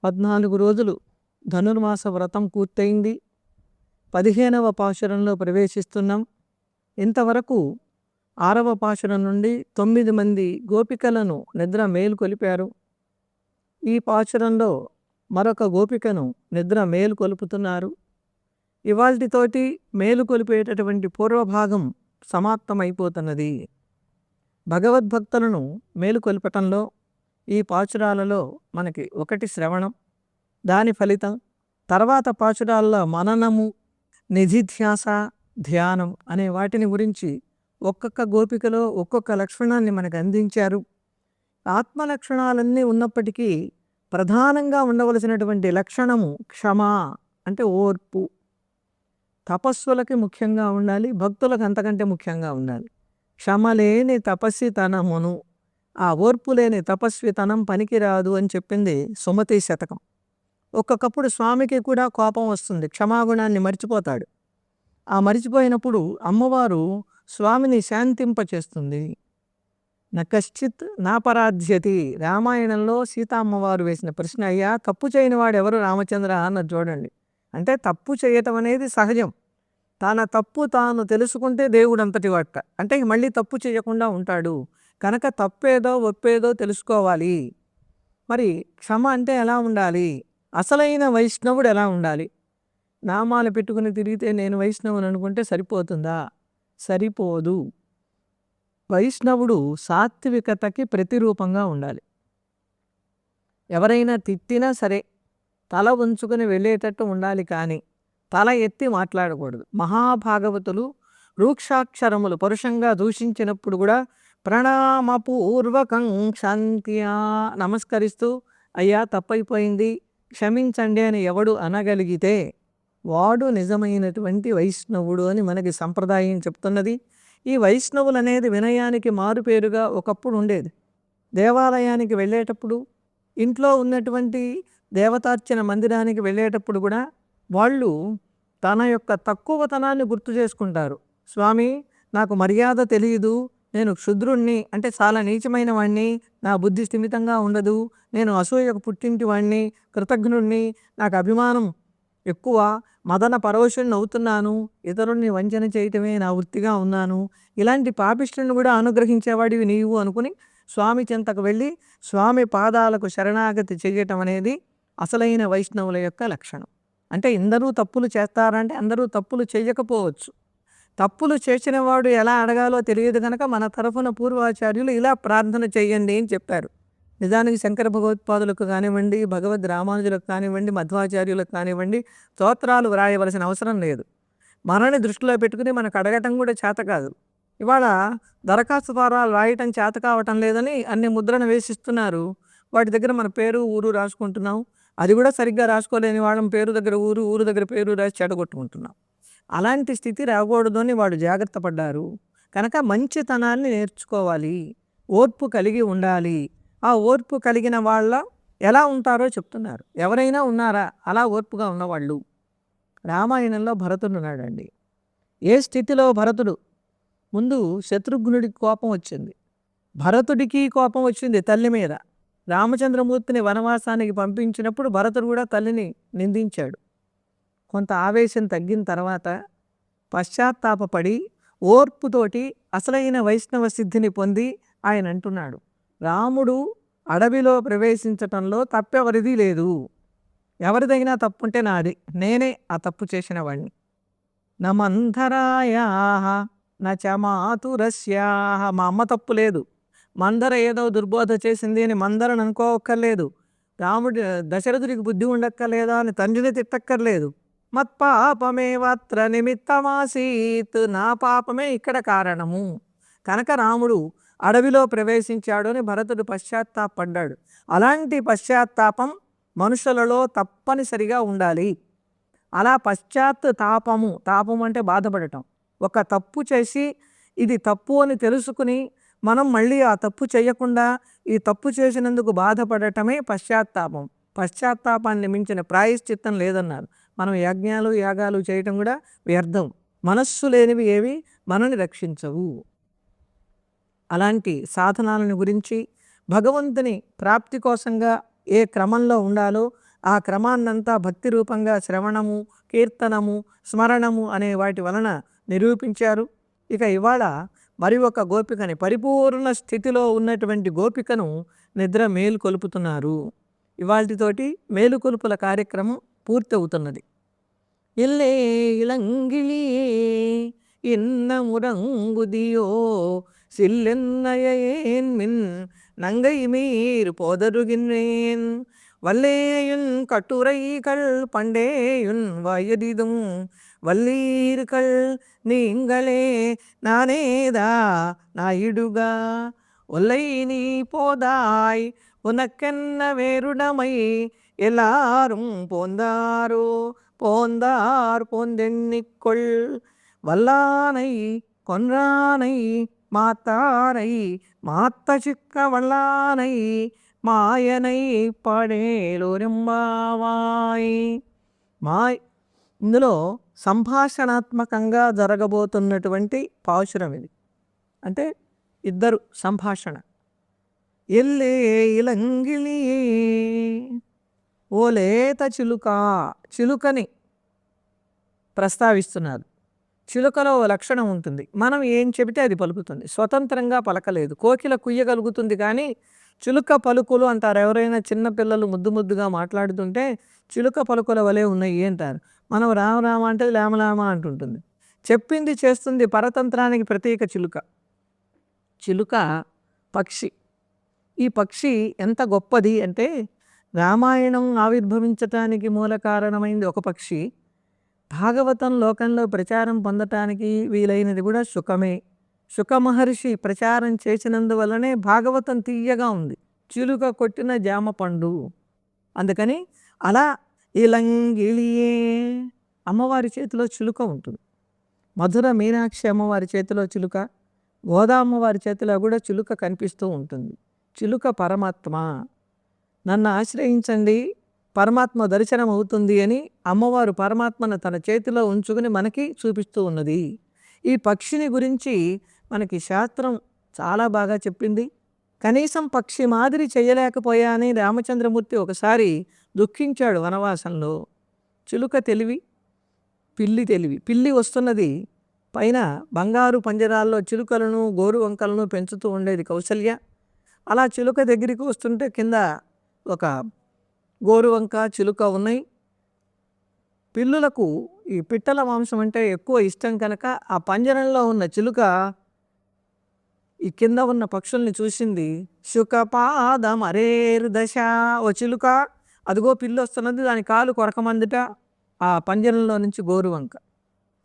14 రోజులు ధనుర్మాస వ్రతం పూర్తయింది. 15వ పాశురంలో ప్రవేశిస్తున్నాం. ఇంతవరకు 6వ పాశురం నుండి 9 మంది గోపికలను నిద్ర మేలుకొలిపారు. ఈ పాశురంలో మరొక గోపికను నిద్ర మేలుకొలుపుతున్నారు. ఇవాల్టితోటి మేలుకొలిపేటటువంటి పూర్వభాగం సమాప్తమైపోతున్నది. భగవద్భక్తులను మేలుకొల్పటంలో ఈ పాశురాలలో మనకి ఒకటి శ్రవణం, దాని ఫలితం, తర్వాత పాశురాల్లో మననము, నిధిధ్యాస, ధ్యానం అనే వాటిని గురించి ఒక్కొక్క గోపికలో ఒక్కొక్క లక్షణాన్ని మనకు అందించారు. ఆత్మ లక్షణాలన్నీ ఉన్నప్పటికీ ప్రధానంగా ఉండవలసినటువంటి లక్షణము క్షమ, అంటే ఓర్పు. తపస్సులకి ముఖ్యంగా ఉండాలి, భక్తులకు అంతకంటే ముఖ్యంగా ఉండాలి. క్షమ లేని తపస్వితనమును, ఆ ఓర్పు లేని తపస్వితనం పనికిరాదు అని చెప్పింది సుమతి శతకం. ఒక్కొక్కప్పుడు స్వామికి కూడా కోపం వస్తుంది, క్షమాగుణాన్ని మర్చిపోతాడు. ఆ మరిచిపోయినప్పుడు అమ్మవారు స్వామిని శాంతింపచేస్తుంది. నకశ్చిత్ నాపరాధ్యతి. రామాయణంలో సీతా అమ్మవారు వేసిన ప్రశ్న, అయ్యా తప్పు చేయని వాడు ఎవరు రామచంద్ర అన్నది చూడండి. అంటే తప్పు చేయటం అనేది సహజం. తన తప్పు తాను తెలుసుకుంటే దేవుడు అంతటి వాట, అంటే మళ్ళీ తప్పు చేయకుండా ఉంటాడు. కనుక తప్పేదో ఒప్పేదో తెలుసుకోవాలి. మరి క్షమ అంటే ఎలా ఉండాలి? అసలైన వైష్ణవుడు ఎలా ఉండాలి? నామాలు పెట్టుకుని తిరిగితే నేను వైష్ణవుని అనుకుంటే సరిపోతుందా? సరిపోదు. వైష్ణవుడు సాత్వికతకి ప్రతిరూపంగా ఉండాలి. ఎవరైనా తిట్టినా సరే తల ఉంచుకుని వెళ్ళేటట్టు ఉండాలి, కానీ తల ఎత్తి మాట్లాడకూడదు. మహాభాగవతులు రూక్షాక్షరములు పరుషంగా దూషించినప్పుడు కూడా ప్రణామపూర్వకం శాంత్యా నమస్కరిస్తూ, అయ్యా తప్పైపోయింది క్షమించండి అని ఎవడు అనగలిగితే వాడు నిజమైనటువంటి వైష్ణవుడు అని మనకి సంప్రదాయం చెప్తున్నది. ఈ వైష్ణవులు అనేది వినయానికి మారుపేరుగా ఒకప్పుడు ఉండేది. దేవాలయానికి వెళ్ళేటప్పుడు, ఇంట్లో ఉన్నటువంటి దేవతార్చన మందిరానికి వెళ్ళేటప్పుడు కూడా వాళ్ళు తన యొక్క తక్కువతనాన్ని గుర్తు చేసుకుంటారు. స్వామి నాకు మర్యాద తెలియదు, నేను క్షుద్రుణ్ణి, అంటే చాలా నీచమైన వాణ్ణి, నా బుద్ధి స్థిమితంగా ఉండదు, నేను అసూయకు పుట్టింటి వాణ్ణి, కృతజ్ఞుణ్ణి, నాకు అభిమానం ఎక్కువ, మదన పరవశుణ్ణి అవుతున్నాను, ఇతరుణ్ణి వంచన చేయటమే నా వృత్తిగా ఉన్నాను, ఇలాంటి పాపిష్టుని కూడా అనుగ్రహించేవాడివి నీవు అనుకుని స్వామి చెంతకు వెళ్ళి స్వామి పాదాలకు శరణాగతి చేయటం అనేది అసలైన వైష్ణవుల యొక్క లక్షణం. అంటే అందరూ తప్పులు చేస్తారంటే అందరూ తప్పులు చేయకపోవచ్చు. తప్పులు చేసిన వాడు ఎలా అడగాలో తెలియదు కనుక మన తరఫున పూర్వాచార్యులు ఇలా ప్రార్థన చేయండి అని చెప్పారు. నిజానికి శంకర భగవత్పాదులకు కానివ్వండి, భగవద్ రామానుజులకు కానివ్వండి, మధ్వాచార్యులకు కానివ్వండి స్తోత్రాలు వ్రాయవలసిన అవసరం లేదు. మనని దృష్టిలో పెట్టుకుని మనకు అడగటం కూడా చేత కాదు. ఇవాళ దరఖాస్తు ఫారాలు రాయటం చేత కావటం లేదని అన్ని ముద్రణ వేసిస్తున్నారు. వాటి దగ్గర మన పేరు ఊరు రాసుకుంటున్నాం. అది కూడా సరిగ్గా రాసుకోలేని వాళ్ళం పేరు దగ్గర ఊరు, ఊరు దగ్గర పేరు రాసి చెడగొట్టుకుంటున్నాం. అలాంటి స్థితి రాకూడదు అని వాడు జాగ్రత్త పడ్డారు. కనుక మంచితనాన్ని నేర్చుకోవాలి, ఓర్పు కలిగి ఉండాలి. ఆ ఓర్పు కలిగిన వాళ్ళ ఎలా ఉంటారో చెప్తున్నారు. ఎవరైనా ఉన్నారా అలా ఓర్పుగా ఉన్నవాళ్ళు? రామాయణంలో భరతుడు ఉన్నాడండి. ఏ స్థితిలో భరతుడు? ముందు శత్రుఘ్నుడికి కోపం వచ్చింది, భరతుడికి కోపం వచ్చింది తల్లి మీద. రామచంద్రమూర్తిని వనవాసానికి పంపించినప్పుడు భరతుడు కూడా తల్లిని నిందించాడు. కొంత ఆవేశం తగ్గిన తర్వాత పశ్చాత్తాపపడి ఓర్పుతోటి అసలైన వైష్ణవ సిద్ధిని పొంది ఆయన అంటున్నాడు, రాముడు అడవిలో ప్రవేశించటంలో తప్పెవరిది లేదు, ఎవరిదైనా తప్పుంటే నాది, నేనే ఆ తప్పు చేసిన వాడిని. నమంధరాయా నచమాతురస్యా. మా అమ్మ తప్పు లేదు, మందర ఏదో దుర్బోధ చేసింది అని మందరని అనుకోక్కర్లేదు, రాముడి దశరథుడికి బుద్ధి ఉండక్కర్లేదా అని తండ్రిని తిట్టక్కర్లేదు. మత్పాపమేవత్ర నిమిత్తమాసీత్. నా పాపమే ఇక్కడ కారణము కనుక రాముడు అడవిలో ప్రవేశించాడు అని భరతుడు పశ్చాత్తాపడ్డాడు. అలాంటి పశ్చాత్తాపం మనుషులలో తప్పనిసరిగా ఉండాలి. అలా పశ్చాత్తాపము, తాపం అంటే బాధపడటం, ఒక తప్పు చేసి ఇది తప్పు అని తెలుసుకుని మనం మళ్ళీ ఆ తప్పు చేయకుండా ఈ తప్పు చేసినందుకు బాధపడటమే పశ్చాత్తాపం. పశ్చాత్తాపాన్ని మించిన ప్రాయశ్చిత్తం లేదన్నారు. మనం యజ్ఞాలు యాగాలు చేయటం కూడా వ్యర్థం. మనస్సు లేనివి ఏవి మనని రక్షించవు. అలాంటి సాధనాలను గురించి, భగవంతుని ప్రాప్తి కోసంగా ఏ క్రమంలో ఉండాలో ఆ క్రమాన్నంతా భక్తి రూపంగా శ్రవణము, కీర్తనము, స్మరణము అనే వాటి వలన నిరూపించారు. ఇక ఇవాళ మరి ఒక గోపికని, పరిపూర్ణ స్థితిలో ఉన్నటువంటి గోపికను నిద్ర మేలుకొలుపుతున్నారు. ఇవాల్టితోటి మేలుకొలుపుల కార్యక్రమం పూర్తి అవుతున్నది. ఇల్లే ఇళంగిళియే இன்னமுறங்குதியோ சில்லென்னையேன்மின் நங்கை மீர் போதருகின்றேன் வல்லேயுன் கட்டுரைகள் பண்டேயுன் வயதிதும் வல்லீர்கள் நீங்களே நானேதா நாயிடுகா ஒல்லை நீ போதாய் உனக்கென்ன வேறுடமை எல்லாரும் போந்தாரோ போந்தார் போந்தெண்ணிக்கொள் வல்லானை கொன்றானை மாத்தாரை மாத்த சிக்க வல்லானை మాయనై పడేలురింబావాయ్. మాయ్ ఇందులో సంభాషణాత్మకంగా జరగబోతున్నటువంటి పాశురం ఇది. అంటే ఇద్దరు సంభాషణ. ఎల్లే ఇలంగిళియే, ఓ లేత చిలుక, చిలుకని ప్రస్తావిస్తున్నారు. చిలుకలో ఓ లక్షణం ఉంటుంది, మనం ఏం చెబితే అది పలుకుతుంది, స్వతంత్రంగా పలకలేదు. కోకిల కుయ్యగలుగుతుంది కానీ చిలుక పలుకులు అంటారు. ఎవరైనా చిన్నపిల్లలు ముద్దు ముద్దుగా మాట్లాడుతుంటే చిలుక పలుకుల వలె ఉన్నాయి అంటారు. మనం రామ అంటే లేమలామ అంటుంటుంది. చెప్పింది చేస్తుంది, పరతంత్రానికి ప్రతీక చిలుక. చిలుక పక్షి. ఈ పక్షి ఎంత గొప్పది అంటే, రామాయణం ఆవిర్భవించటానికి మూల కారణమైంది ఒక పక్షి. భాగవతం లోకంలో ప్రచారం పొందటానికి వీలైనది కూడా శుకమే. శుక మహర్షి ప్రచారం చేసినందువల్లనే భాగవతం తీయగా ఉంది. చిలుక కొట్టిన జామ పండు. అందుకని అలా ఇలంగిళియే, అమ్మవారి చేతిలో చిలుక ఉంటుంది. మధుర మీనాక్షి అమ్మవారి చేతిలో చిలుక, గోదా అమ్మవారి చేతిలో కూడా చిలుక కనిపిస్తూ ఉంటుంది. చిలుక పరమాత్మ, నన్ను ఆశ్రయించండి పరమాత్మ దర్శనం అవుతుంది అని అమ్మవారు పరమాత్మను తన చేతిలో ఉంచుకుని మనకి చూపిస్తూ ఉన్నది. ఈ పక్షిని గురించి మనకి శాస్త్రం చాలా బాగా చెప్పింది. కనీసం పక్షి మాదిరి చేయలేకపోయాని రామచంద్రమూర్తి ఒకసారి దుఃఖించాడు వనవాసంలో. చిలుక తెలివి, పిల్లి తెలివి. పిల్లి వస్తున్నది, పైన బంగారు పంజరాల్లో చిలుకలను గోరు వంకలను పెంచుతూ ఉండేది కౌసల్య. అలా చిలుక దగ్గరికి వస్తుంటే కింద ఒక గోరువంక చిలుక ఉన్నాయి. పిల్లులకు ఈ పిట్టల మాంసం అంటే ఎక్కువ ఇష్టం కనుక ఆ పంజరంలో ఉన్న చిలుక ఈ కింద ఉన్న పక్షుల్ని చూసింది. శుకపాదం అరేరు దశ, ఓ చిలుక అదిగో పిల్లి వస్తున్నది, దాని కాలు కొరకమందుట ఆ పంజరంలో నుంచి గోరువంక.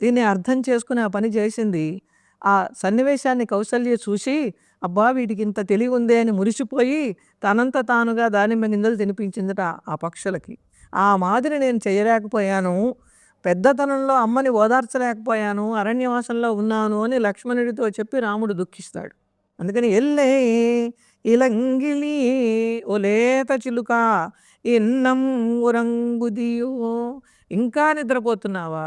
దీన్ని అర్థం చేసుకుని ఆ పని చేసింది. ఆ సన్నివేశాన్ని కౌసల్య చూసి, అబ్బా వీటికి ఇంత తెలివి ఉంది అని మురిసిపోయి తనంత తానుగా దానిమ్మ గింజలు తినిపించిందట ఆ పక్షులకి. ఆ మాదిరి నేను చేయలేకపోయాను, పెద్దతనంలో అమ్మని ఓదార్చలేకపోయాను, అరణ్యవాసంలో ఉన్నాను అని లక్ష్మణుడితో చెప్పి రాముడు దుఃఖిస్తాడు. అందుకని ఎల్లే ఇలంగిళి, ఓ లేత చిలుక ఇన్నం ఉరంగుదియో, ఇంకా నిద్రపోతున్నావా?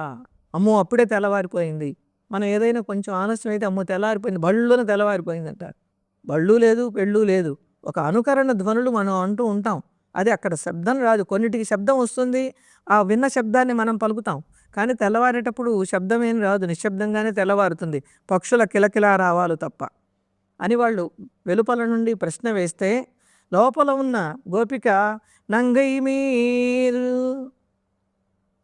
అమ్మో అప్పుడే తెల్లవారిపోయింది. మనం ఏదైనా కొంచెం ఆలస్యం అయితే అమ్మో తెల్లారిపోయింది, బళ్ళున తెల్లవారిపోయింది అంటారు. బళ్ళు లేదు, పెళ్ళు లేదు, ఒక అనుకరణ ధ్వనులు మనం అంటూ ఉంటాం. అది అక్కడ శబ్దం రాదు. కొన్నిటికి శబ్దం వస్తుంది, ఆ విన్న శబ్దాన్ని మనం పలుకుతాం. కానీ తెల్లవారేటప్పుడు శబ్దం ఏం రాదు, నిశ్శబ్దంగానే తెల్లవారుతుంది. పక్షుల కిలకిలా రావాలు తప్ప అని వాళ్ళు వెలుపల నుండి ప్రశ్న వేస్తే, లోపల ఉన్న గోపిక నంగై మీరు,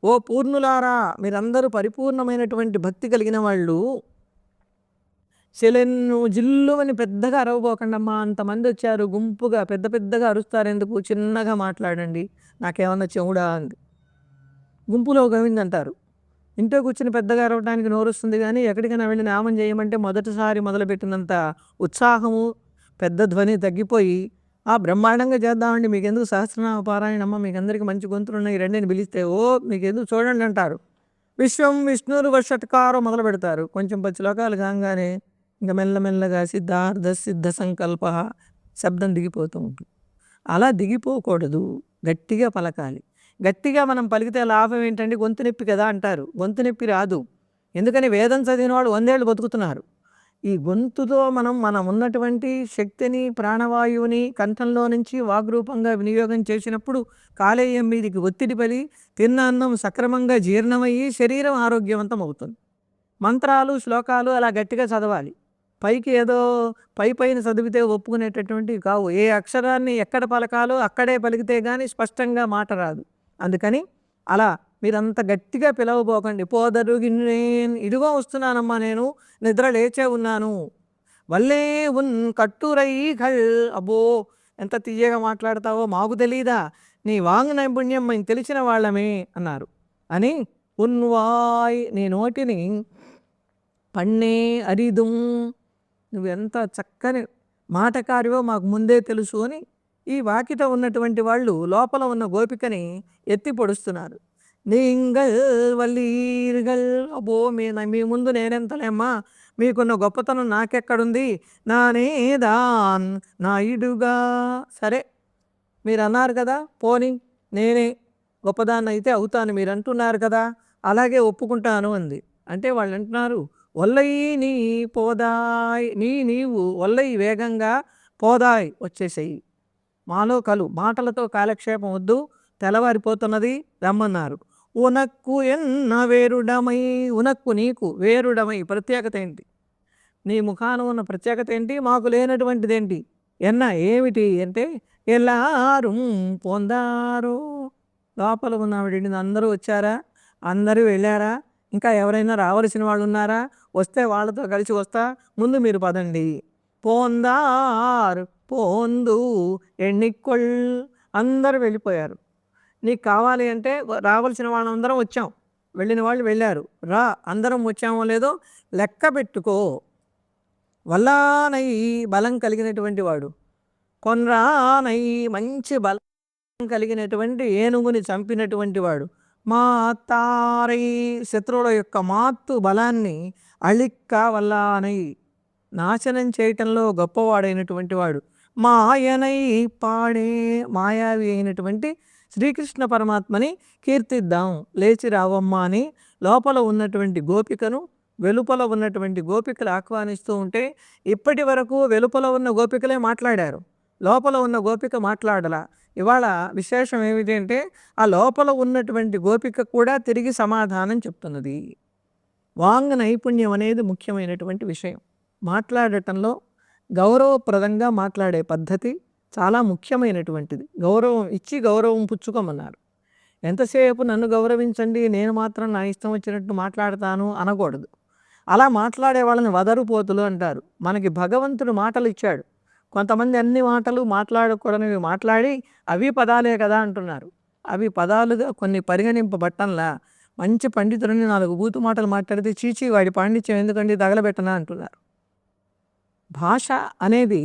ఓ పూర్ణులారా, మీరందరూ పరిపూర్ణమైనటువంటి భక్తి కలిగిన వాళ్ళు, సెలెన్ను జిల్లువని పెద్దగా అరవబోకండమ్మా, అంతమంది వచ్చారు గుంపుగా, పెద్ద పెద్దగా అరుస్తారు ఎందుకు, చిన్నగా మాట్లాడండి, నాకేమన్నా చెవుడా అంది. గుంపులో గోవిందంటారు. ఇంట్లో కూర్చుని పెద్దగా అరవడానికి నోరుస్తుంది కానీ ఎక్కడికైనా వెళ్ళి నామం చేయమంటే మొదటిసారి మొదలుపెట్టినంత ఉత్సాహము, పెద్ద ధ్వని తగ్గిపోయి, ఆ బ్రహ్మాండంగా చేద్దామండి, మీకెందుకు సహస్రనామ పారాయణమ్మ, మీకు అందరికీ మంచి గొంతులు ఉన్నాయి రండిని పిలిస్తే, ఓ మీకెందుకు చూడండి అంటారు. విశ్వం విష్ణురు వర్షట్కారో మొదలు పెడతారు. కొంచెం 10 శ్లోకాలు కాగానే ఇంకా మెల్లమెల్లగా సిద్ధార్థ సిద్ధ సంకల్ప శబ్దం దిగిపోతూ ఉంటుంది. అలా దిగిపోకూడదు, గట్టిగా పలకాలి. గట్టిగా మనం పలికితే లాభం ఏంటంటే గొంతు నొప్పి కదా అంటారు. గొంతు నొప్పి రాదు, ఎందుకని వేదం చదివిన వాళ్ళు 100 ఏళ్ళు బతుకుతున్నారు. ఈ గొంతుతో మనం ఉన్నటువంటి శక్తిని, ప్రాణవాయువుని కంఠంలో నుంచి వాగ్రూపంగా వినియోగం చేసినప్పుడు కాలేయం మీదికి ఒత్తిడి పడి తిన్న అన్నం సక్రమంగా జీర్ణమయ్యి శరీరం ఆరోగ్యవంతం అవుతుంది. మంత్రాలు, శ్లోకాలు అలా గట్టిగా చదవాలి. పైకి ఏదో పైన చదివితే ఒప్పుకునేటటువంటివి కావు. ఏ అక్షరాన్ని ఎక్కడ పలకాలో అక్కడే పలికితే గానీ స్పష్టంగా మాట రాదు. అందుకని అలా మీరంత గట్టిగా పిలవబోకండి. పోదరుగిన్నేన్ ఇదిగో వస్తున్నానమ్మా, నేను నిద్ర లేచే ఉన్నాను. వల్లే ఉన్ కట్టురైఘల్, అబ్బో ఎంత తీయగా మాట్లాడతావో మాకు తెలీదా, నీ వాంగ్ నైపుణ్యం మేము తెలిసిన వాళ్ళమే అన్నారు. అని ఉన్వాయ్, నీ నోటిని పన్నే అరిదుం, నువ్వెంత చక్కని మాటకారివో మాకు ముందే తెలుసు అని ఈ వాకిట ఉన్నటువంటి వాళ్ళు లోపల ఉన్న గోపికని ఎత్తి పొడుస్తున్నారు. నీంగల్ వల్లీర్గల్, అబ్బో మీ ముందు నేనెంతలేమ్మా, మీకున్న గొప్పతనం నాకెక్కడుంది, నానేదాన్ నాయుడుగా. సరే మీరు అన్నారు కదా, పోని నేనే గొప్పదాన్ని అయితే అవుతాను మీరు అంటున్నారు కదా, అలాగే ఒప్పుకుంటాను అంది. అంటే వాళ్ళు అంటున్నారు, ఒల్లయి నీ పోదాయ్, నీవు ఒల్లయి వేగంగా పోదాయ్ వచ్చేసేయి, మాలో కలు, మాటలతో కాలక్షేపం వద్దు, తెల్లవారిపోతున్నది రమ్మన్నారు. ఉనక్కు ఎన్న వేరుడమై, ఉనక్కు నీకు వేరుడమై ప్రత్యేకత ఏంటి, నీ ముఖాన ఉన్న ప్రత్యేకత ఏంటి, మాకు లేనటువంటిదేంటి, ఎన్న ఏమిటి అంటే ఎల్లారు పొందారు, లోపల ఉన్నవాడి అందరూ వచ్చారా, అందరూ వెళ్ళారా, ఇంకా ఎవరైనా రావలసిన వాళ్ళు ఉన్నారా, వస్తే వాళ్ళతో కలిసి వస్తా, ముందు మీరు పదండి. పోందారు పోందు ఎన్నికొల్, అందరూ వెళ్ళిపోయారు. నీకు కావాలి అంటే రావాల్సిన వాళ్ళందరం వచ్చాం, వెళ్ళిన వాళ్ళు వెళ్ళారు, రా అందరం వచ్చామో లేదో లెక్క పెట్టుకో. వల్లానై బలం కలిగినటువంటి వాడు, కొన్రానై మంచి బలం కలిగినటువంటి ఏనుగుని చంపినటువంటి వాడు, మా తారై శత్రువుల యొక్క మాత్తు బలాన్ని అళిక్క వల్లానై నాశనం చేయటంలో గొప్పవాడైనటువంటి వాడు, మాయనై పాడే మాయావి అయినటువంటి శ్రీకృష్ణ పరమాత్మని కీర్తిద్దాం, లేచి రావమ్మా అని లోపల ఉన్నటువంటి గోపికను వెలుపల ఉన్నటువంటి గోపికలు ఆహ్వానిస్తూ ఉంటే, ఇప్పటి వరకు వెలుపల ఉన్న గోపికలే మాట్లాడారు, లోపల ఉన్న గోపిక మాట్లాడలా. ఇవాళ విశేషం ఏమిటి అంటే ఆ లోపల ఉన్నటువంటి గోపిక కూడా తిరిగి సమాధానం చెప్తున్నది. వాంగ్ నైపుణ్యం అనేది ముఖ్యమైనటువంటి విషయం. మాట్లాడటంలో గౌరవప్రదంగా మాట్లాడే పద్ధతి చాలా ముఖ్యమైనటువంటిది. గౌరవం ఇచ్చి గౌరవం పుచ్చుకోమన్నారు. ఎంతసేపు నన్ను గౌరవించండి, నేను మాత్రం నా ఇష్టం వచ్చినట్టు మాట్లాడతాను అనకూడదు. అలా మాట్లాడే వాళ్ళని వదరుపోతులు అంటారు. మనకి భగవంతుడు మాటలు ఇచ్చాడు, కొంతమంది అన్ని మాటలు మాట్లాడకూడనివి మాట్లాడి అవి పదాలే కదా అంటున్నారు. అవి పదాలుగా కొన్ని పరిగణింపబట్టంలా. మంచి పండితుడిని 4 బూతు మాటలు మాట్లాడితే చీచీ వాడి పాండిత్యం ఎందుకండి తగలబెట్టనా అంటున్నారు. భాష అనేది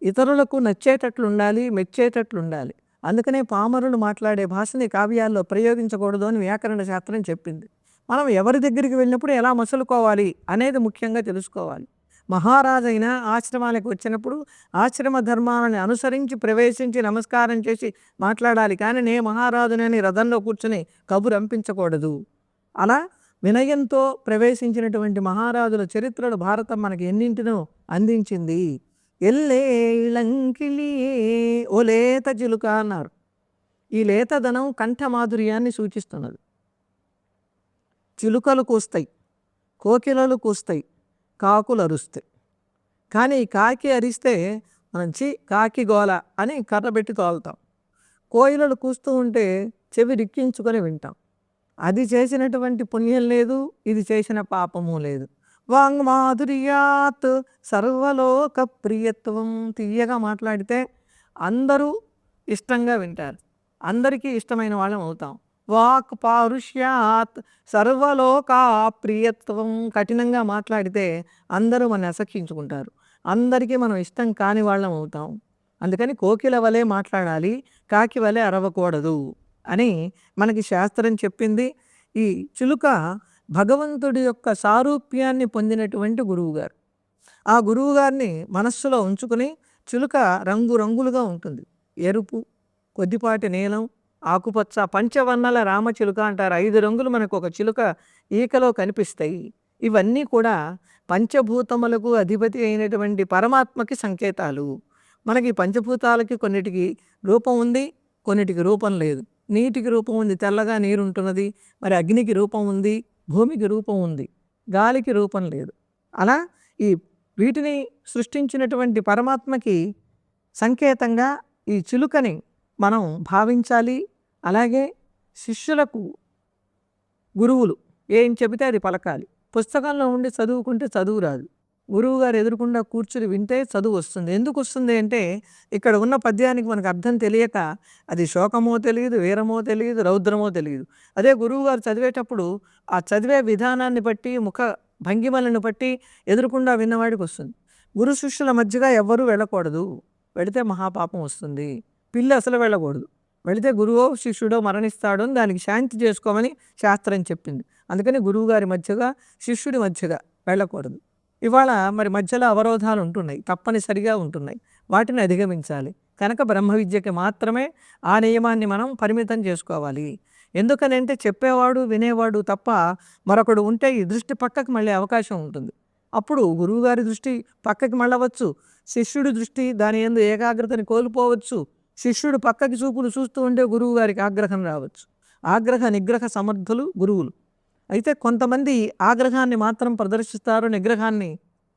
ఇతరులకు నచ్చేటట్లు ఉండాలి, మెచ్చేటట్లు ఉండాలి. అందుకనే పామరులు మాట్లాడే భాషని కావ్యాల్లో ప్రయోగించకూడదు అని వ్యాకరణ శాస్త్రం చెప్పింది. మనం ఎవరి దగ్గరికి వెళ్ళినప్పుడు ఎలా మసులుకోవాలి అనేది ముఖ్యంగా తెలుసుకోవాలి. మహారాజైనా ఆశ్రమానికి వచ్చినప్పుడు ఆశ్రమ ధర్మాలను అనుసరించి ప్రవేశించి నమస్కారం చేసి మాట్లాడాలి, కానీ నే మహారాజునని రథంలో కూర్చొని కబురు అంపించకూడదు. అలా వినయంతో ప్రవేశించినటువంటి మహారాజుల చరిత్రలు భారతం మనకి ఎన్నింటినో అందించింది. ఎల్లే ఇళంకిలియే ఓ లేత చిలుక అన్నారు. ఈ లేతదనం కంఠమాధుర్యాన్ని సూచిస్తున్నది. చిలుకలు కూస్తాయి, కోకిలలు కూస్తాయి, కాకులు అరుస్తాయి. కానీ కాకి అరిస్తే మనం కాకి గోల అని కర్రబెట్టి తోలుతాం. కోయిలలు కూస్తూ ఉంటే చెవి రిక్కించుకొని వింటాం. అది చేసినటువంటి పుణ్యం లేదు, ఇది చేసిన పాపము లేదు. వాంగ్ మాధుర్యాత్ సర్వలోక ప్రియత్వం, తీయగా మాట్లాడితే అందరూ ఇష్టంగా వింటారు, అందరికీ ఇష్టమైన వాళ్ళం అవుతాం. వాక్ పారుష్యాత్ సర్వలోక ప్రియత్వం, కఠినంగా మాట్లాడితే అందరూ మన అసఖ్యించుకుంటారు, అందరికీ మనం ఇష్టం కాని వాళ్ళం అవుతాం. అందుకని కోకిల వలె మాట్లాడాలి, కాకి వలె అరవకూడదు అని మనకి శాస్త్రం చెప్పింది. ఈ చిలుక భగవంతుడి యొక్క సారూప్యాన్ని పొందినటువంటి గురువుగారు. ఆ గురువుగారిని మనస్సులో ఉంచుకుని, చిలుక రంగురంగులుగా ఉంటుంది, ఎరుపు, కొద్దిపాటి నీలం, ఆకుపచ్చ, పంచవర్ణాల రామచిలుక అంటారు. 5 రంగులు మనకు ఒక చిలుక ఈకలో కనిపిస్తాయి. ఇవన్నీ కూడా పంచభూతములకు అధిపతి అయినటువంటి పరమాత్మకి సంకేతాలు. మనకి పంచభూతాలకి కొన్నిటికి రూపం ఉంది, కొన్నిటికి రూపం లేదు. నీటికి రూపం ఉంది, తెల్లగా నీరుంటున్నది. మరి అగ్నికి రూపం ఉంది, భూమికి రూపం ఉంది, గాలికి రూపం లేదు. అలా ఈ వీటిని సృష్టించినటువంటి పరమాత్మకి సంకేతంగా ఈ చిలుకని మనం భావించాలి. అలాగే శిష్యులకు గురువులు ఏం చెబితే అది పలకాలి. పుస్తకంలో ఉండి చదువుకుంటే చదువు రాదు. గురువు గారు ఎదురుకుండా కూర్చుని వింటే చదువు వస్తుంది. ఎందుకు వస్తుంది అంటే ఇక్కడ ఉన్న పద్యానికి మనకు అర్థం తెలియక అది శోకమో తెలియదు, వీరమో తెలియదు, రౌద్రమో తెలియదు. అదే గురువు గారు చదివేటప్పుడు ఆ చదివే విధానాన్ని బట్టి, ముఖ భంగిమలను బట్టి ఎదురుకుండా విన్నవాడికి వస్తుంది. గురు శిష్యుల మధ్యగా ఎవ్వరూ వెళ్ళకూడదు. వెళితే మహాపాపం వస్తుంది. పిల్లి అసలు వెళ్ళకూడదు. వెళితే గురువో శిష్యుడో మరణిస్తాడు అని దానికి శాంతి చేసుకోమని శాస్త్రం చెప్పింది. అందుకని గురువుగారి మధ్యగా శిష్యుడి మధ్యగా వెళ్ళకూడదు. ఇవాళ మరి మధ్యలో అవరోధాలు ఉంటున్నాయి, తప్పనిసరిగా ఉంటున్నాయి. వాటిని అధిగమించాలి. కనుక బ్రహ్మ విద్యకి మాత్రమే ఆ నియమాన్ని మనం పరిమితం చేసుకోవాలి. ఎందుకనంటే చెప్పేవాడు వినేవాడు తప్ప మరొకడు ఉంటే ఈ దృష్టి పక్కకి మళ్ళీ అవకాశం ఉంటుంది. అప్పుడు గురువుగారి దృష్టి పక్కకి మళ్ళవచ్చు, శిష్యుడి దృష్టి దాని యందు ఏకాగ్రతని కోల్పోవచ్చు. శిష్యుడు పక్కకి చూపులు చూస్తూ ఉంటే గురువు గారికి ఆగ్రహం రావచ్చు. ఆగ్రహ నిగ్రహ సమర్థులు గురువులు. అయితే కొంతమంది ఆగ్రహాన్ని మాత్రం ప్రదర్శిస్తారు, నిగ్రహాన్ని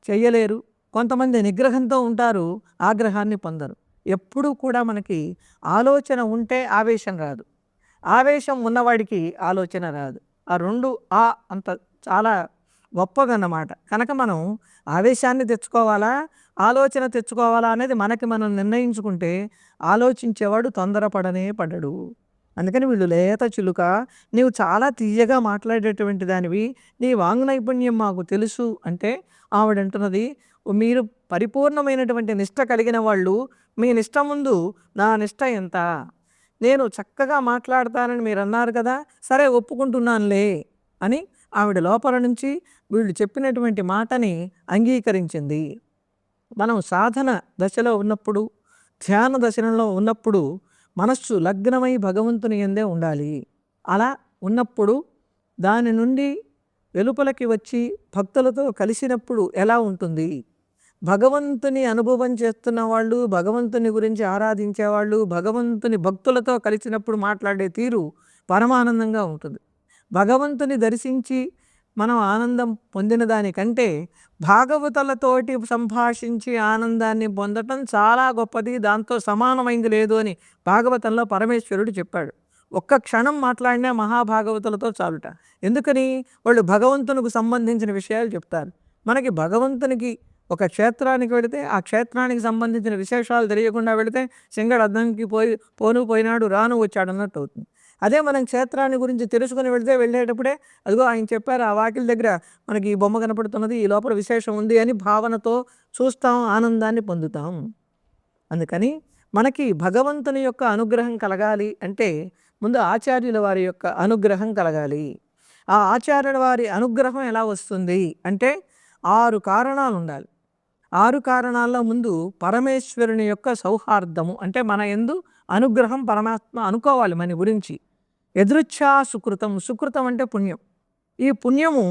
చెయ్యలేరు. కొంతమంది నిగ్రహంతో ఉంటారు, ఆగ్రహాన్ని పొందరు. ఎప్పుడూ కూడా మనకి ఆలోచన ఉంటే ఆవేశం రాదు, ఆవేశం ఉన్నవాడికి ఆలోచన రాదు. ఆ రెండు అంత చాలా గొప్పదన్నమాట. కనుక మనం ఆవేశాన్ని తెచ్చుకోవాలా, ఆలోచన తెచ్చుకోవాలా అనేది మనకి మనం నిర్ణయించుకుంటే ఆలోచించేవాడు తొందరపడనే పడడు. అందుకని వీళ్ళు లేత చిలుక, నీవు చాలా తీయగా మాట్లాడేటువంటి దానివి, నీ వాంగ్ నైపుణ్యం మాకు తెలుసు అంటే ఆవిడంటున్నది, మీరు పరిపూర్ణమైనటువంటి నిష్ట కలిగిన వాళ్ళు, మీ నిష్ట ముందు నా నిష్ట ఎంత? నేను చక్కగా మాట్లాడతానని మీరు అన్నారు కదా, సరే ఒప్పుకుంటున్నానులే అని ఆవిడ లోపల నుంచి వీళ్ళు చెప్పినటువంటి మాటని అంగీకరించింది. మనం సాధన దశలో ఉన్నప్పుడు, ధ్యాన దశలో ఉన్నప్పుడు మనస్సు లగ్నమై భగవంతుని యందే ఉండాలి. అలా ఉన్నప్పుడు దాని నుండి వెలుపలకి వచ్చి భక్తులతో కలిసినప్పుడు ఎలా ఉంటుంది? భగవంతుని అనుభవం చేస్తున్న వాళ్ళు, భగవంతుని గురించి ఆరాధించేవాళ్ళు, భగవంతుని భక్తులతో కలిసినప్పుడు మాట్లాడే తీరు పరమానందంగా ఉంటుంది. భగవంతుని దర్శించి మనం ఆనందం పొందిన దానికంటే భాగవతులతోటి సంభాషించి ఆనందాన్ని పొందటం చాలా గొప్పది, దాంతో సమానమైంది లేదు అని భాగవతంలో పరమేశ్వరుడు చెప్పాడు. ఒక్క క్షణం మాట్లాడినా మహాభాగవతులతో చాలుట. ఎందుకని? వాళ్ళు భగవంతునికి సంబంధించిన విషయాలు చెప్తారు. మనకి భగవంతునికి ఒక క్షేత్రానికి వెళితే ఆ క్షేత్రానికి సంబంధించిన విశేషాలు తెలియకుండా వెళితే సింగడు అద్దంకి పోయినాడు రాను వచ్చాడు అన్నట్టు అవుతుంది. అదే మనం క్షేత్రాన్ని గురించి తెలుసుకుని వెళితే వెళ్ళేటప్పుడే అదిగో ఆయన చెప్పారు, ఆ వాకిల దగ్గర మనకి ఈ బొమ్మ కనపడుతున్నది, ఈ లోపల విశేషం ఉంది అని భావనతో చూస్తాం, ఆనందాన్ని పొందుతాం. అందుకని మనకి భగవంతుని యొక్క అనుగ్రహం కలగాలి అంటే ముందు ఆచార్యుల వారి యొక్క అనుగ్రహం కలగాలి. ఆ ఆచార్యుల వారి అనుగ్రహం ఎలా వస్తుంది అంటే 6 కారణాలు ఉండాలి. 6 కారణాల్లో ముందు పరమేశ్వరుని యొక్క సౌహార్దము అంటే మన యందు అనుగ్రహం పరమాత్మ అనుకోవాలి మన గురించి. ఎదృచ్ఛా సుకృతం, సుకృతం అంటే పుణ్యం. ఈ పుణ్యము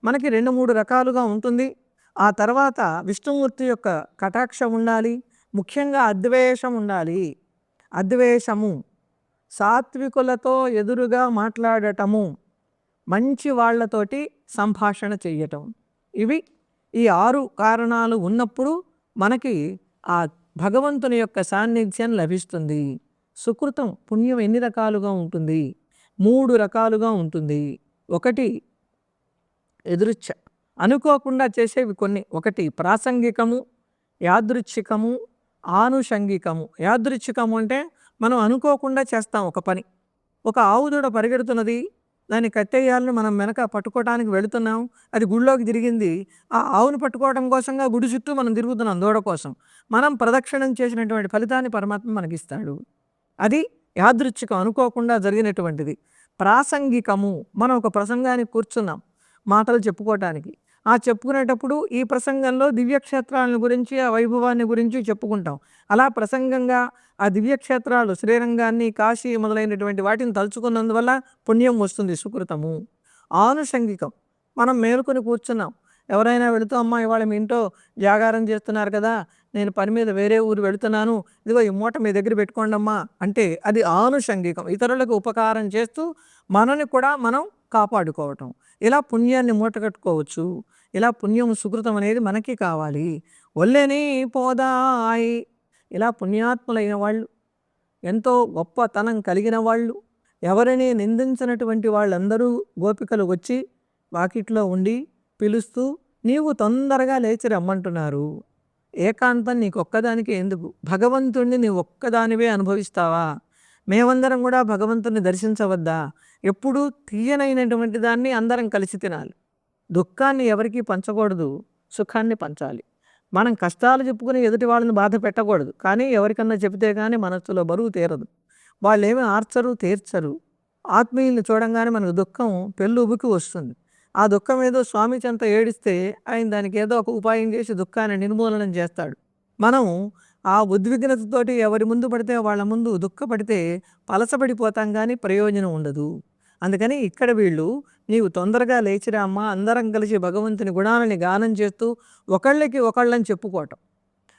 మనకి 2-3 రకాలుగా ఉంటుంది. ఆ తర్వాత విష్ణుమూర్తి యొక్క కటాక్షం ఉండాలి, ముఖ్యంగా అద్వేషం ఉండాలి. అద్వేషము, సాత్వికులతో ఎదురుగా మాట్లాడటము, మంచి వాళ్ళతోటి సంభాషణ చెయ్యటం, ఇవి ఈ 6 కారణాలు ఉన్నప్పుడు మనకి ఆ భగవంతుని యొక్క సాన్నిధ్యం లభిస్తుంది. సుకృతం పుణ్యం ఎన్ని రకాలుగా ఉంటుంది? 3 రకాలుగా ఉంటుంది. ఒకటి ఎదృచ్ఛ, అనుకోకుండా చేసేవి కొన్ని. ఒకటి ప్రాసంగికము, యాదృచ్ఛికము, ఆనుషంగికము. యాదృచ్ఛికము అంటే మనం అనుకోకుండా చేస్తాం ఒక పని. ఒక ఆవు దూడ పరిగెడుతున్నది, దాన్ని కట్టేయాలని మనం వెనక పట్టుకోవడానికి వెళుతున్నాం, అది గుడిలోకి తిరిగింది. ఆ ఆవును పట్టుకోవడం కోసంగా గుడి చుట్టూ మనం తిరుగుతున్నాం దూడ కోసం. మనం ప్రదక్షిణం చేసినటువంటి ఫలితాన్ని పరమాత్మ మనకిస్తాడు. అది యాదృచ్ఛికం, అనుకోకుండా జరిగినటువంటిది. ప్రాసంగికము, మనం ఒక ప్రసంగానికి కూర్చున్నాం మాటలు చెప్పుకోవటానికి. ఆ చెప్పుకునేటప్పుడు ఈ ప్రసంగంలో దివ్యక్షేత్రాల గురించి, ఆ వైభవాన్ని గురించి చెప్పుకుంటాం. అలా ప్రసంగంగా ఆ దివ్యక్షేత్రాలు, శ్రీరంగాన్ని, కాశీ మొదలైనటువంటి వాటిని తలుచుకున్నందువల్ల పుణ్యం వస్తుంది, సుకృతము. ఆనుషంగికం, మనం మేలుకొని కూర్చున్నాం, ఎవరైనా వెళుతూ అమ్మ ఇవాళ మీ ఇంట్లో జాగారం చేస్తున్నారు కదా, నేను పని మీద వేరే ఊరు వెళుతున్నాను, ఇదిగో ఈ మూట మీ దగ్గర పెట్టుకోండి అమ్మా అంటే అది ఆనుషంగికం. ఇతరులకు ఉపకారం చేస్తూ మనని కూడా మనం కాపాడుకోవటం. ఇలా పుణ్యాన్ని మూటగట్టుకోవచ్చు. ఇలా పుణ్యం సుకృతం అనేది మనకి కావాలి. ఒళ్ళెని పోదాయి, ఇలా పుణ్యాత్ములైన వాళ్ళు, ఎంతో గొప్పతనం కలిగిన వాళ్ళు, ఎవరిని నిందించినటువంటి వాళ్ళందరూ గోపికలు వచ్చి వాకిట్లో ఉండి పిలుస్తూ నీవు తొందరగా లేచి రమ్మంటున్నారు. ఏకాంతం నీకొక్కదానికి ఎందుకు? భగవంతుణ్ణి నీవు ఒక్కదానివే అనుభవిస్తావా? మేమందరం కూడా భగవంతుని దర్శించవద్దా? ఎప్పుడూ తీయనైనటువంటి దాన్ని అందరం కలిసి తినాలి. దుఃఖాన్ని ఎవరికీ పంచకూడదు, సుఖాన్ని పంచాలి. మనం కష్టాలు చెప్పుకుని ఎదుటి వాళ్ళని బాధ పెట్టకూడదు. కానీ ఎవరికన్నా చెబితే కానీ మనస్సులో బరువు తీరదు. వాళ్ళేమీ ఆర్చరు, తీర్చరు. ఆత్మీయుల్ని చూడంగానే మనకు దుఃఖం పెళ్ళుబుకి వస్తుంది. ఆ దుఃఖం ఏదో స్వామి చెంత ఏడిస్తే ఆయన దానికి ఏదో ఒక ఉపాయం చేసి దుఃఖాన్ని నిర్మూలనం చేస్తాడు. మనం ఆ ఉద్విగ్నతతోటి ఎవరి ముందు పడితే వాళ్ళ ముందు దుఃఖపడితే పలసపడిపోతాం, కానీ ప్రయోజనం ఉండదు. అందుకని ఇక్కడ వీళ్ళు నీవు తొందరగా లేచిరా అమ్మా, అందరం కలిసి భగవంతుని గుణాలని గానం చేస్తూ ఒకళ్ళకి ఒకళ్ళని చెప్పుకోవటం.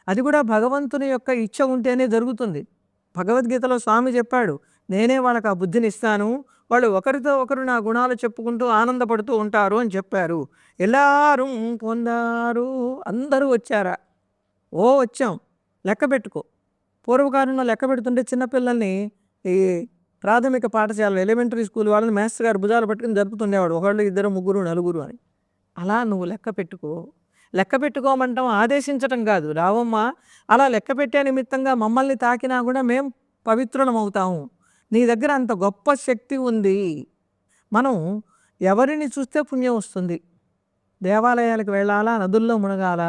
అది కూడా భగవంతుని యొక్క ఇచ్చ ఉంటేనే జరుగుతుంది. భగవద్గీతలో స్వామి చెప్పాడు, నేనే వాళ్ళకి ఆ బుద్ధిని ఇస్తాను, వాళ్ళు ఒకరితో ఒకరు నా గుణాలు చెప్పుకుంటూ ఆనందపడుతూ ఉంటారు అని చెప్పారు. ఎల్లారు పొందారు, అందరూ వచ్చారా? ఓ వచ్చాం, లెక్క పెట్టుకో. పూర్వకాలంలో లెక్క పెడుతుంటే చిన్నపిల్లల్ని ఈ ప్రాథమిక పాఠశాల ఎలిమెంటరీ స్కూల్ వాళ్ళని మాస్టర్ గారు భుజాలు పట్టుకుని జరుపుతుండేవాడు, ఒకళ్ళు ఇద్దరు ముగ్గురు నలుగురు అని. అలా నువ్వు లెక్క పెట్టుకో. లెక్క పెట్టుకోమంటాం ఆదేశించటం కాదు. రావమ్మా, అలా లెక్క పెట్టే నిమిత్తంగా మమ్మల్ని తాకినా కూడా మేం పవిత్రులం అవుతాము. నీ దగ్గర అంత గొప్ప శక్తి ఉంది. మనం ఎవరిని చూస్తే పుణ్యం వస్తుంది. దేవాలయాలకు వెళ్ళాలా, నదుల్లో మునగాల.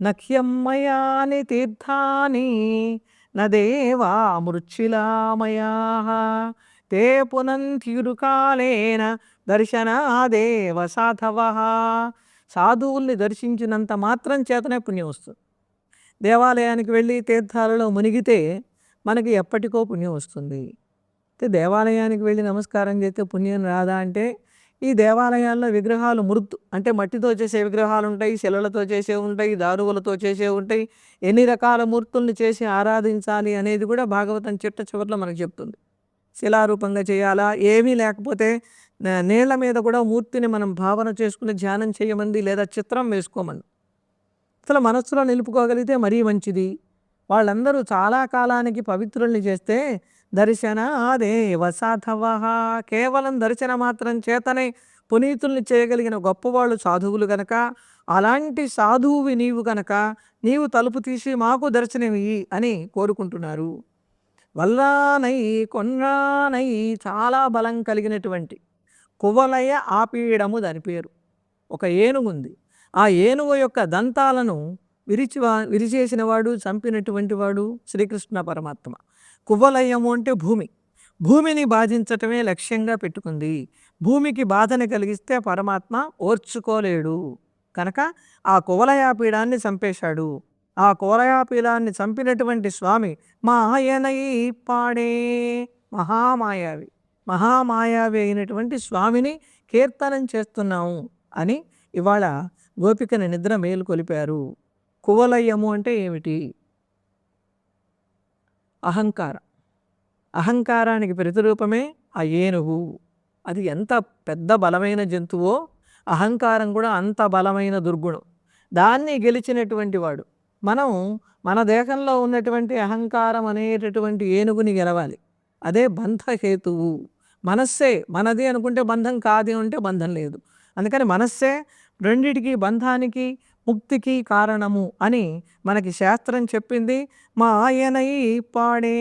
నఖ్యమ్మయాని తీర్థాని నదేవా మృచ్ఛిలామయా తే పునంతిరుకాలేన దర్శనాదేవ సాధవ. సాధువుల్ని దర్శించినంత మాత్రం చేతనే పుణ్యం వస్తుంది. దేవాలయానికి వెళ్ళి తీర్థాలలో మునిగితే మనకి ఎప్పటికో పుణ్యం వస్తుంది. అయితే దేవాలయానికి వెళ్ళి నమస్కారం చేస్తే పుణ్యం రాదా అంటే, ఈ దేవాలయాల్లో విగ్రహాలు మృత్తు అంటే మట్టితో చేసే విగ్రహాలు ఉంటాయి, శిలలతో చేసే ఉంటాయి, దారువులతో చేసే ఉంటాయి. ఎన్ని రకాల మూర్తుల్ని చేసి ఆరాధించాలి అనేది కూడా భాగవతం చిట్ట చివరిలో మనకు చెప్తుంది. శిలారూపంగా చేయాలా, ఏమీ లేకపోతే నీళ్ల మీద కూడా మూర్తిని మనం భావన చేసుకుని ధ్యానం చేయమంది, లేదా చిత్రం వేసుకోమంది. అసలు మనస్సులో నిలుపుకోగలిగితే మరీ మంచిది. వాళ్ళందరూ చాలా కాలానికి పవిత్రుల్ని చేస్తే దర్శన దేవ సాధవ. కేవలం దర్శన మాత్రం చేతనే పునీతుల్ని చేయగలిగిన గొప్పవాళ్ళు సాధువులు గనక, అలాంటి సాధువువి నీవు గనక నీవు తలుపు తీసి మాకు దర్శనమియ్యి అని కోరుకుంటున్నారు. వల్లానై కొన్నానై, చాలా బలం కలిగినటువంటి కువలయ ఆపీడము దాని పేరు. ఒక ఏనుగుంది. ఆ ఏనుగు యొక్క దంతాలను విరిచేసిన వాడు, చంపినటువంటి వాడు శ్రీకృష్ణ పరమాత్మ. కువలయము అంటే భూమి. భూమిని బాధించటమే లక్ష్యంగా పెట్టుకుంది. భూమికి బాధని కలిగిస్తే పరమాత్మ ఓర్చుకోలేడు కనుక ఆ కువలయాపీడాన్ని చంపేశాడు. ఆ కువలయాపీడాన్ని చంపినటువంటి స్వామి మాయనై పాడే, మహామాయావి. మహామాయావి అయినటువంటి స్వామిని కీర్తనం చేస్తున్నాము అని ఇవాళ గోపికని నిద్ర మేలుకొలిపారు. కువలయము అంటే ఏమిటి? అహంకారం. అహంకారానికి ప్రతిరూపమే ఆ ఏనుగు. అది ఎంత పెద్ద బలమైన జంతువో అహంకారం కూడా అంత బలమైన దుర్గుణం. దాన్ని గెలిచినటువంటి వాడు. మనం మన దేహంలో ఉన్నటువంటి అహంకారం అనేటటువంటి ఏనుగుని గెలవాలి. అదే బంధహేతువు. మనస్సే మనది అనుకుంటే బంధం, కాదు అంటే బంధం లేదు. అందుకని మనస్సే రెండిటికి, బంధానికి ముక్తికి కారణము అని మనకి శాస్త్రం చెప్పింది. మాయనై పాడే.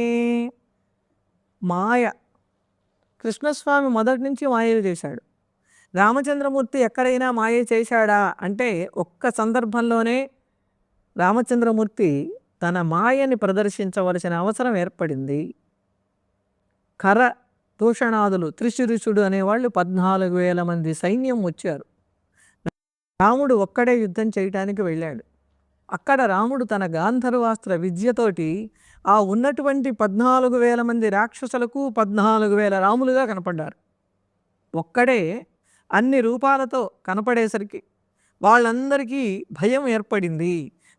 మాయ. కృష్ణస్వామి మొదటి నుంచి మాయలు చేశాడు. రామచంద్రమూర్తి ఎక్కడైనా మాయ చేశాడా అంటే ఒక్క సందర్భంలోనే రామచంద్రమూర్తి తన మాయని ప్రదర్శించవలసిన అవసరం ఏర్పడింది. కర దూషణాదులు, త్రిశిరుషుడు అనేవాళ్ళు 14,000 మంది సైన్యం వచ్చారు. రాముడు ఒక్కడే యుద్ధం చేయటానికి వెళ్ళాడు. అక్కడ రాముడు తన గాంధర్వాస్త్ర విద్యతోటి ఆ ఉన్నటువంటి 14,000 మంది రాక్షసులకు 14,000 రాములుగా కనపడ్డారు. ఒక్కడే అన్ని రూపాలతో కనపడేసరికి వాళ్ళందరికీ భయం ఏర్పడింది.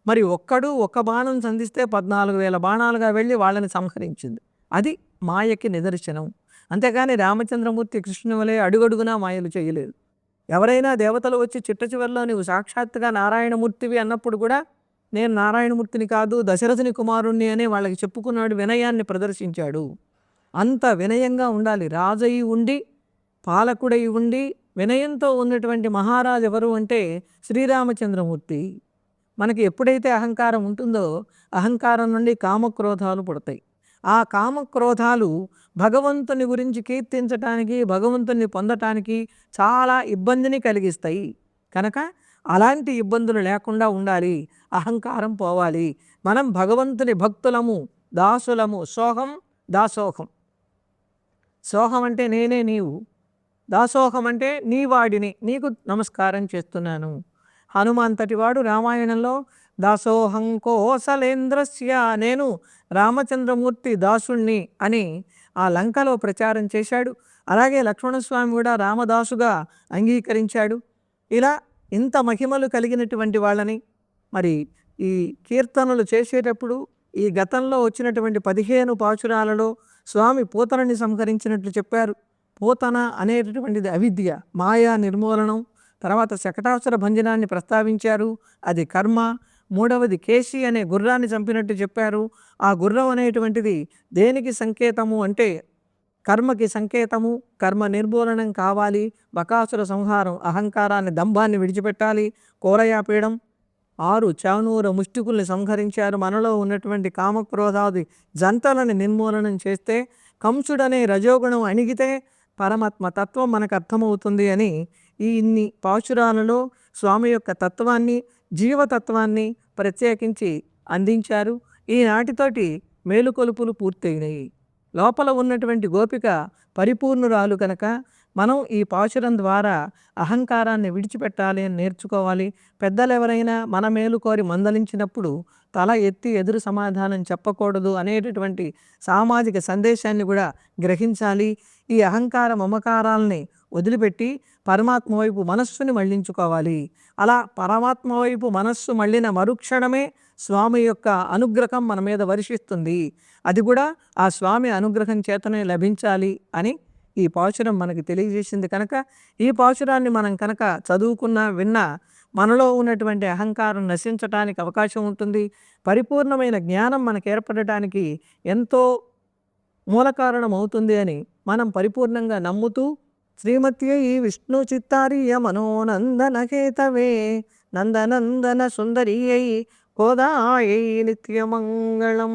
మరి ఒక్కడు ఒక్క బాణం సంధిస్తే 14,000 బాణాలుగా వెళ్ళి వాళ్ళని సంహరించింది. అది మాయకి నిదర్శనం. అంతేగాని రామచంద్రమూర్తి కృష్ణుని వలె అడుగడుగునా మాయలు చేయలేదు. ఎవరైనా దేవతలు వచ్చి చిట్ట చివరిలో నువ్వు సాక్షాత్తుగా నారాయణమూర్తివి అన్నప్పుడు కూడా నేను నారాయణమూర్తిని కాదు దశరథుని కుమారుణ్ణి అని వాళ్ళకి చెప్పుకున్నాడు, వినయాన్ని ప్రదర్శించాడు. అంత వినయంగా ఉండాలి. రాజై ఉండి పాలకుడై ఉండి వినయంతో ఉన్నటువంటి మహారాజు ఎవరు అంటే శ్రీరామచంద్రమూర్తి. మనకి ఎప్పుడైతే అహంకారం ఉంటుందో అహంకారం నుండి కామక్రోధాలు పుడతాయి. ఆ కామక్రోధాలు భగవంతుని గురించి కీర్తించటానికి భగవంతుని పొందటానికి చాలా ఇబ్బందిని కలిగిస్తాయి. కనుక అలాంటి ఇబ్బందులు లేకుండా ఉండాలి. అహంకారం పోవాలి. మనం భగవంతుని భక్తులము, దాసులము. సోహం దాసోహం. సోహం అంటే నేనే నీవు, దాసోహం అంటే నీ వాడిని, నీకు నమస్కారం చేస్తున్నాను. హనుమంతటి వాడు రామాయణంలో దాసోహం కోసలేంద్రస్య, నేను రామచంద్రమూర్తి దాసుణ్ణి అని ఆ లంకలో ప్రచారం చేశాడు. అలాగే లక్ష్మణస్వామి కూడా రామదాసుగా అంగీకరించాడు. ఇలా ఇంత మహిమలు కలిగినటువంటి వాళ్ళని మరి ఈ కీర్తనలు చేసేటప్పుడు ఈ గతంలో వచ్చినటువంటి 15 పాశురాలలో స్వామి పూతనని సంహరించినట్లు చెప్పారు. పూతన అనేటటువంటిది అవిద్య, మాయా నిర్మూలనం. తర్వాత శకటాసుర భంజనాన్ని ప్రస్తావించారు, అది కర్మ. మూడవది కేశి అనే గుర్రాన్ని చంపినట్టు చెప్పారు. ఆ గుర్రం అనేటువంటిది దేనికి సంకేతము అంటే కర్మకి సంకేతము. కర్మ నిర్మూలనం కావాలి. బకాసుర సంహారం, అహంకారాన్ని దంభాన్ని విడిచిపెట్టాలి. కోరయాపీడం 6 చానూర ముష్టికుల్ని సంహరించారు. మనలో ఉన్నటువంటి కామక్రోధాది జంటలను నిర్మూలనం చేస్తే కంసుడనే రజోగుణం అణిగితే పరమాత్మ తత్వం మనకు అర్థమవుతుంది అని ఈ ఇన్ని పాశురాలలో స్వామి యొక్క తత్వాన్ని, జీవతత్వాన్ని ప్రత్యేకించి అందించారు. ఈనాటితోటి మేలుకొలుపులు పూర్తయినాయి. లోపల ఉన్నటువంటి గోపిక పరిపూర్ణురాలు కనుక మనం ఈ పాశురం ద్వారా అహంకారాన్ని విడిచిపెట్టాలి అని నేర్చుకోవాలి. పెద్దలు ఎవరైనా మన మేలు కోరి మందలించినప్పుడు తల ఎత్తి ఎదురు సమాధానం చెప్పకూడదు అనేటటువంటి సామాజిక సందేశాన్ని కూడా గ్రహించాలి. ఈ అహంకార మమకారాలని వదిలిపెట్టి పరమాత్మ వైపు మనస్సుని మళ్లించుకోవాలి. అలా పరమాత్మ వైపు మనస్సు మళ్ళిన మరుక్షణమే స్వామి యొక్క అనుగ్రహం మన మీద వర్షిస్తుంది. అది కూడా ఆ స్వామి అనుగ్రహం చేతనే లభించాలి అని ఈ పాశురం మనకి తెలియజేసింది. కనుక ఈ పాశురాన్ని మనం కనుక చదువుకున్నా విన్నా మనలో ఉన్నటువంటి అహంకారం నశించటానికి అవకాశం ఉంటుంది. పరిపూర్ణమైన జ్ఞానం మనకు ఏర్పడటానికి ఎంతో మూల కారణం అవుతుంది అని మనం పరిపూర్ణంగా నమ్ముతూ శ్రీమత్యై విష్ణు చిత్తారీయ మనోనందన కేతవే నందనందన సుందరియై కోదాయై నిత్యమంగళం.